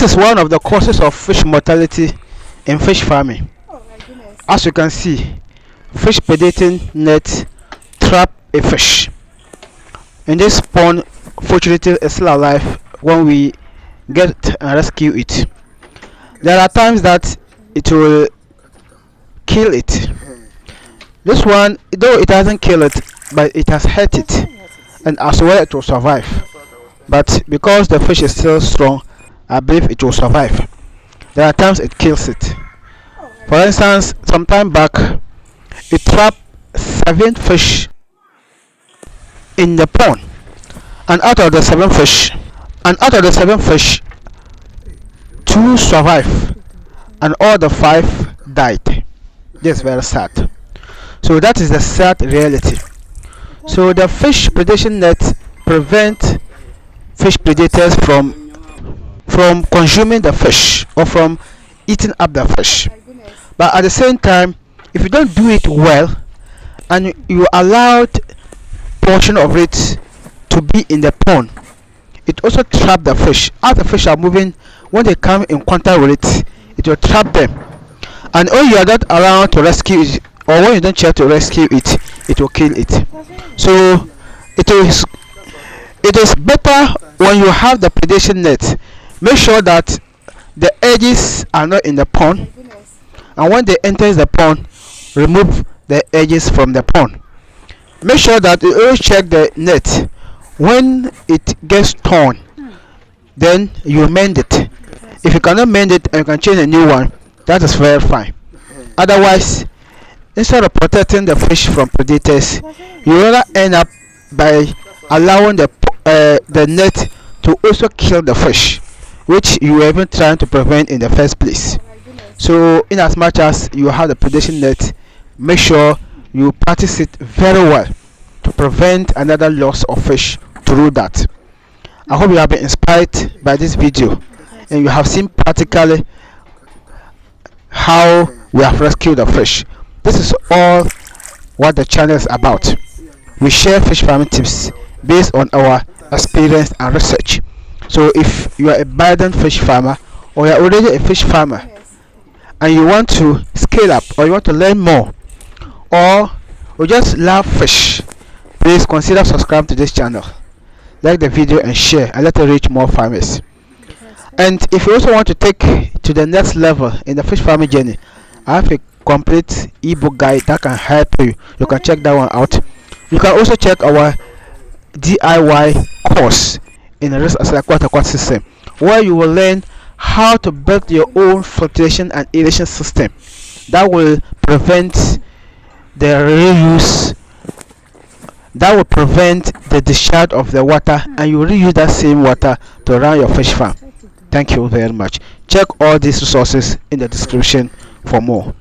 This is one of the causes of fish mortality in fish farming. As you can see, fish predating net trap a fish. In this pond, fortunately, is still alive when we get and rescue it. There are times that it will kill it. This one, though it hasn't killed it, but it has hurt it, and as well it will survive. But because the fish is still strong, I believe it will survive. There are times it kills it. For instance, some time back, it trapped 7 fish in the pond, and out of the 7 fish, 2 survived, and all the 5 died. This is very sad. So that is the sad reality. So the fish predation net prevent fish predators from consuming the fish or from eating up the fish. But at the same time, if you don't do it well and you allowed portion of it to be in the pond, it also trap the fish. As the fish are moving, when they come in contact with it, it will trap them. And when you are not around to rescue it, or when you don't try to rescue it, it will kill it. So it is better when you have the predation net. Make sure that the edges are not in the pond, and when they enter the pond, remove the edges from the pond. Make sure that you always check the net. When it gets torn, then you mend it. If you cannot mend it and you can change a new one, that is very fine. Otherwise, instead of protecting the fish from predators, you rather end up by allowing the net to also kill the fish, which you were even trying to prevent in the first place. So in as much as you have the predation net, make sure you practice it very well to prevent another loss of fish through that. I hope you have been inspired by this video and you have seen practically how we have rescued the fish. This is all what the channel is about. We share fish farming tips based on our experience and research. So if you are a budding fish farmer, or you are already a fish farmer and you want to scale up, or you want to learn more, or you just love fish, please consider subscribing to this channel, like the video and share, and let it reach more farmers. And if you also want to take to the next level in the fish farming journey, I have a complete ebook guide that can help you. You can check that one out. You can also check our DIY course in the risk assessment aquatic system, where you will learn how to build your own filtration and aeration system that will prevent the reuse, that will prevent the discharge of the water, and you reuse that same water to run your fish farm. Thank you very much. Check all these resources in the description for more.